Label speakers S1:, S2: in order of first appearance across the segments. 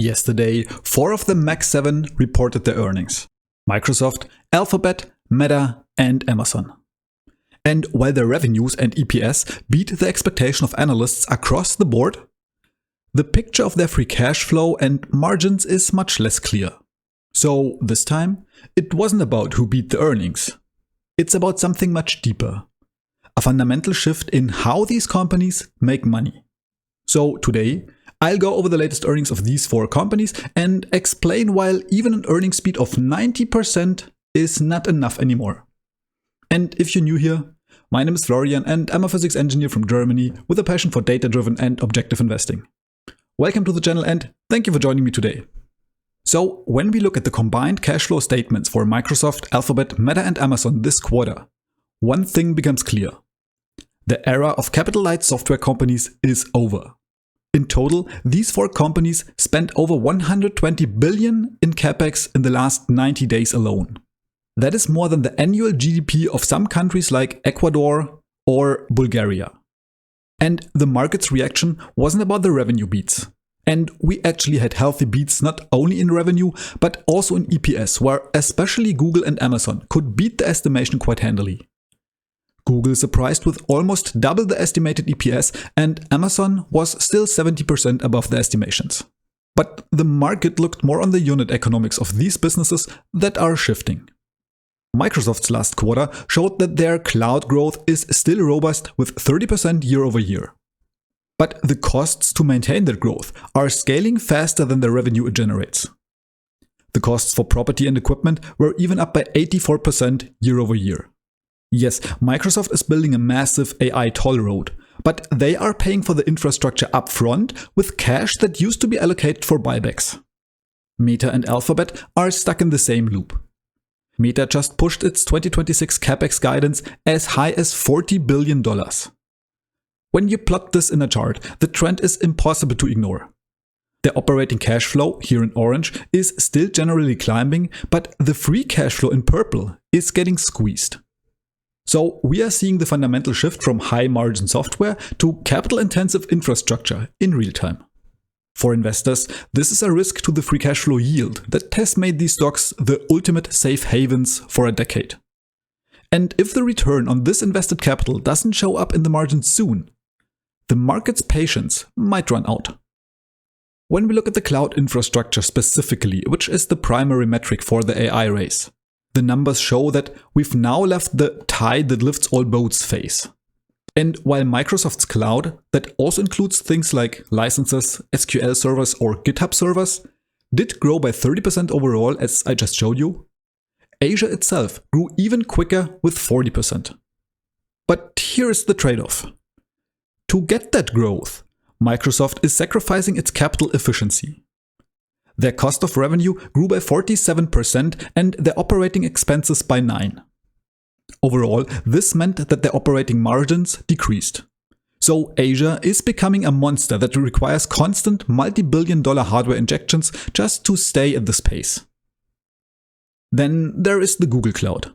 S1: Yesterday, 4 of the Mag 7 reported their earnings: Microsoft, Alphabet, Meta, and Amazon. And while their revenues and EPS beat the expectation of analysts across the board, the picture of their free cash flow and margins is much less clear. So this time, it wasn't about who beat the earnings. It's about something much deeper: a fundamental shift in how these companies make money. So today, I'll go over the latest earnings of these 4 companies and explain why even an earnings speed of 90% is not enough anymore. And if you're new here, my name is Florian and I'm a physics engineer from Germany with a passion for data-driven and objective investing. Welcome to the channel and thank you for joining me today. So when we look at the combined cash flow statements for Microsoft, Alphabet, Meta and Amazon this quarter, one thing becomes clear: the era of capital-light software companies is over. In total, these 4 companies spent over $120 billion in capex in the last 90 days alone. That is more than the annual GDP of some countries like Ecuador or Bulgaria. And the market's reaction wasn't about the revenue beats. And we actually had healthy beats not only in revenue, but also in EPS, where especially Google and Amazon could beat the estimation quite handily. Google surprised with almost double the estimated EPS, and Amazon was still 70% above the estimations. But the market looked more on the unit economics of these businesses that are shifting. Microsoft's last quarter showed that their cloud growth is still robust with 30% year over year. But the costs to maintain that growth are scaling faster than the revenue it generates. The costs for property and equipment were even up by 84% year over year. Yes, Microsoft is building a massive AI toll road, but they are paying for the infrastructure upfront with cash that used to be allocated for buybacks. Meta and Alphabet are stuck in the same loop. Meta just pushed its 2026 capex guidance as high as $40 billion. When you plot this in a chart, the trend is impossible to ignore. The operating cash flow, here in orange, is still generally climbing, but the free cash flow in purple is getting squeezed. So we are seeing the fundamental shift from high-margin software to capital-intensive infrastructure in real time. For investors, this is a risk to the free cash flow yield that has made these stocks the ultimate safe havens for a decade. And if the return on this invested capital doesn't show up in the margins soon, the market's patience might run out. When we look at the cloud infrastructure specifically, which is the primary metric for the AI race, the numbers show that we've now left the tide that lifts all boats phase. And while Microsoft's cloud, that also includes things like licenses, SQL servers or GitHub servers, did grow by 30% overall, as I just showed you, Asia itself grew even quicker with 40%. But here's the trade-off. To get that growth, Microsoft is sacrificing its capital efficiency. Their cost of revenue grew by 47% and their operating expenses by 9%. Overall, this meant that their operating margins decreased. So Asia is becoming a monster that requires constant multi-billion-dollar hardware injections just to stay at this pace. Then there is the Google Cloud.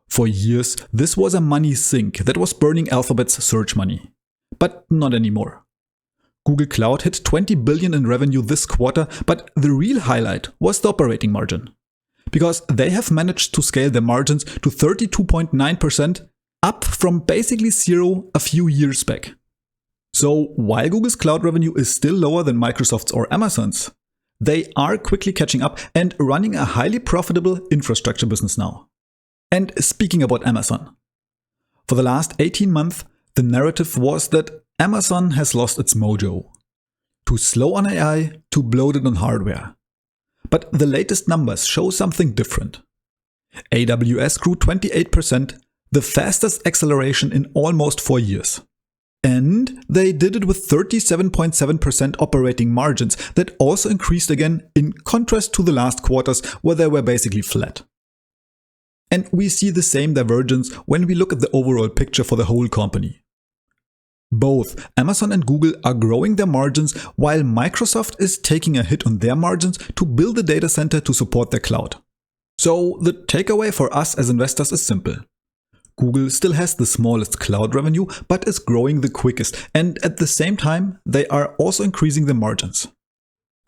S1: For years, this was a money sink that was burning Alphabet's search money. But not anymore. Google Cloud hit $20 billion in revenue this quarter, but the real highlight was the operating margin. Because they have managed to scale their margins to 32.9%, up from basically zero a few years back. So while Google's cloud revenue is still lower than Microsoft's or Amazon's, they are quickly catching up and running a highly profitable infrastructure business now. And speaking about Amazon, for the last 18 months, the narrative was that Amazon has lost its mojo. Too slow on AI, too bloated on hardware. But the latest numbers show something different. AWS grew 28%, the fastest acceleration in almost 4 years. And they did it with 37.7% operating margins that also increased again in contrast to the last quarters where they were basically flat. And we see the same divergence when we look at the overall picture for the whole company. Both Amazon and Google are growing their margins while Microsoft is taking a hit on their margins to build a data center to support their cloud. So the takeaway for us as investors is simple. Google still has the smallest cloud revenue, but is growing the quickest, and at the same time, they are also increasing their margins.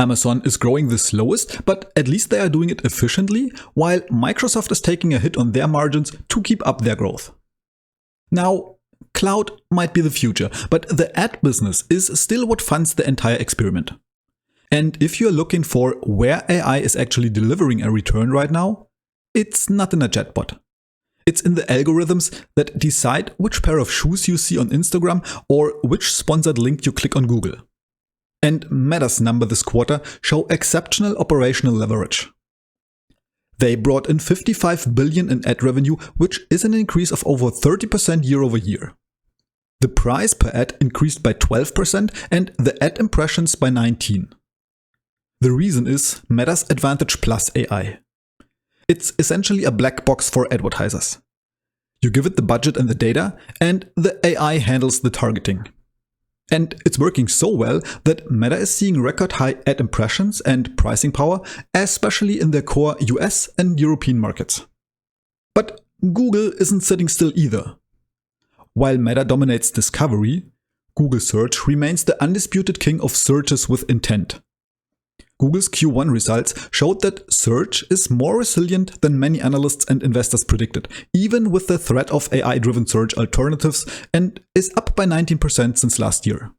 S1: Amazon is growing the slowest, but at least they are doing it efficiently, while Microsoft is taking a hit on their margins to keep up their growth. Now, cloud might be the future, but the ad business is still what funds the entire experiment. And if you're looking for where AI is actually delivering a return right now, it's not in a chatbot. It's in the algorithms that decide which pair of shoes you see on Instagram or which sponsored link you click on Google. And Meta's numbers this quarter show exceptional operational leverage. They brought in $55 billion in ad revenue, which is an increase of over 30% year over year. The price per ad increased by 12% and the ad impressions by 19%. The reason is Meta's Advantage Plus AI. It's essentially a black box for advertisers. You give it the budget and the data, and the AI handles the targeting. And it's working so well that Meta is seeing record high ad impressions and pricing power, especially in their core US and European markets. But Google isn't sitting still either. While Meta dominates discovery, Google Search remains the undisputed king of searches with intent. Google's Q1 results showed that search is more resilient than many analysts and investors predicted, even with the threat of AI-driven search alternatives, and is up by 19% since last year.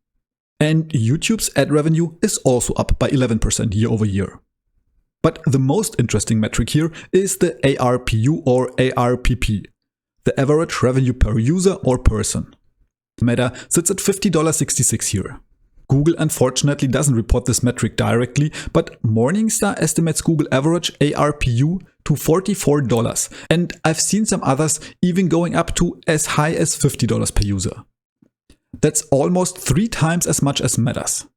S1: And YouTube's ad revenue is also up by 11% year over year. But the most interesting metric here is the ARPU or ARPP, the average revenue per user or person. Meta sits at $50.66 here. Google unfortunately doesn't report this metric directly, but Morningstar estimates Google average ARPU to $44, and I've seen some others even going up to as high as $50 per user. That's almost 3 times as much as Meta's.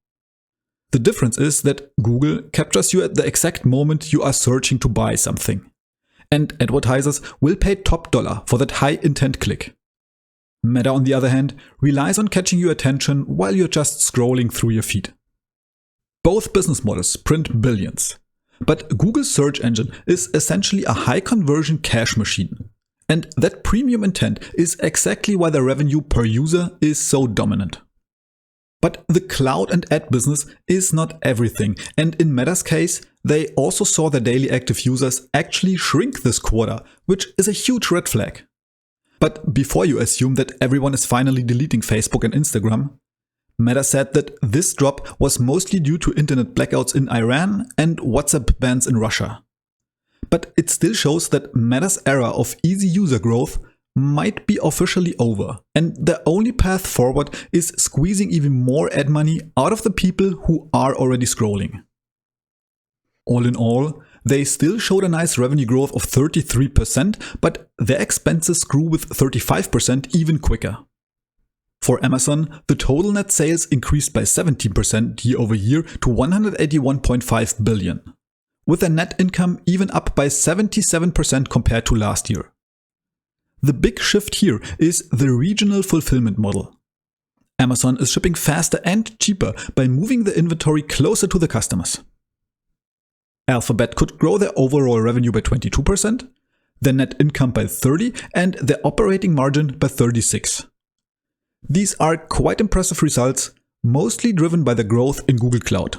S1: The difference is that Google captures you at the exact moment you are searching to buy something, and advertisers will pay top dollar for that high intent click. Meta, on the other hand, relies on catching your attention while you're just scrolling through your feed. Both business models print billions, but Google's search engine is essentially a high conversion cash machine. And that premium intent is exactly why the revenue per user is so dominant. But the cloud and ad business is not everything, and in Meta's case, they also saw their daily active users actually shrink this quarter, which is a huge red flag. But before you assume that everyone is finally deleting Facebook and Instagram, Meta said that this drop was mostly due to internet blackouts in Iran and WhatsApp bans in Russia. But it still shows that Meta's era of easy user growth might be officially over, and the only path forward is squeezing even more ad money out of the people who are already scrolling. All in all, they still showed a nice revenue growth of 33%, but their expenses grew with 35% even quicker. For Amazon, the total net sales increased by 17% year over year to $181.5 billion, with their net income even up by 77% compared to last year. The big shift here is the regional fulfillment model. Amazon is shipping faster and cheaper by moving the inventory closer to the customers. Alphabet could grow their overall revenue by 22%, their net income by 30%, and their operating margin by 36%. These are quite impressive results, mostly driven by the growth in Google Cloud.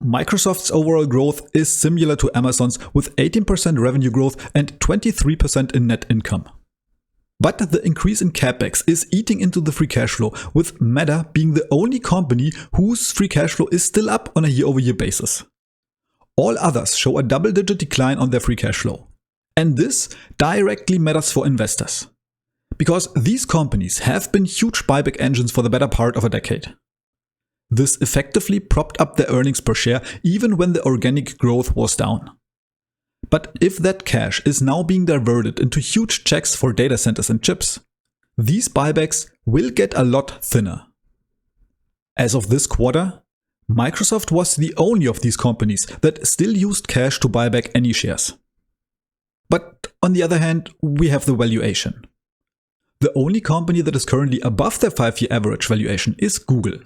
S1: Microsoft's overall growth is similar to Amazon's with 18% revenue growth and 23% in net income. But the increase in CapEx is eating into the free cash flow, with Meta being the only company whose free cash flow is still up on a year-over-year basis. All others show a double-digit decline on their free cash flow. And this directly matters for investors, because these companies have been huge buyback engines for the better part of a decade. This effectively propped up their earnings per share even when the organic growth was down. But if that cash is now being diverted into huge checks for data centers and chips, these buybacks will get a lot thinner. As of this quarter, Microsoft was the only of these companies that still used cash to buy back any shares. But on the other hand, we have the valuation. The only company that is currently above their 5-year average valuation is Google.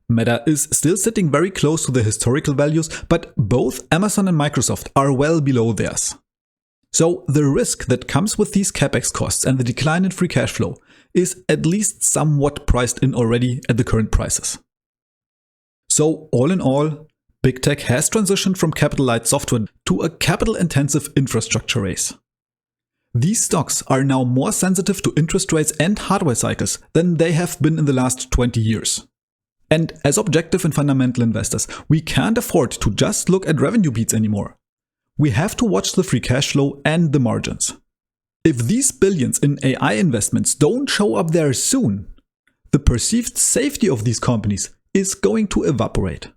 S1: Meta is still sitting very close to the historical values, but both Amazon and Microsoft are well below theirs. So the risk that comes with these capex costs and the decline in free cash flow is at least somewhat priced in already at the current prices. So all in all, Big tech has transitioned from capital-light software to a capital-intensive infrastructure race. These stocks are now more sensitive to interest rates and hardware cycles than they have been in the last 20 years. And as objective and fundamental investors, we can't afford to just look at revenue beats anymore. We have to watch the free cash flow and the margins. If these billions in AI investments don't show up there soon, the perceived safety of these companies is going to evaporate.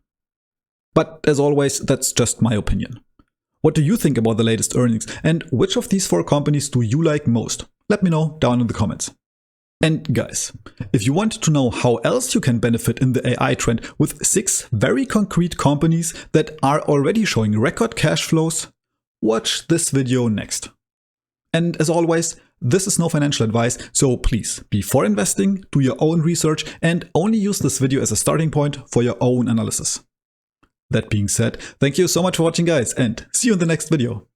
S1: But as always, that's just my opinion. What do you think about the latest earnings, and which of these 4 companies do you like most? Let me know down in the comments. And guys, if you want to know how else you can benefit in the AI trend with 6 very concrete companies that are already showing record cash flows, watch this video next. And as always, this is no financial advice, so please, before investing, do your own research and only use this video as a starting point for your own analysis. That being said, thank you so much for watching guys, and see you in the next video.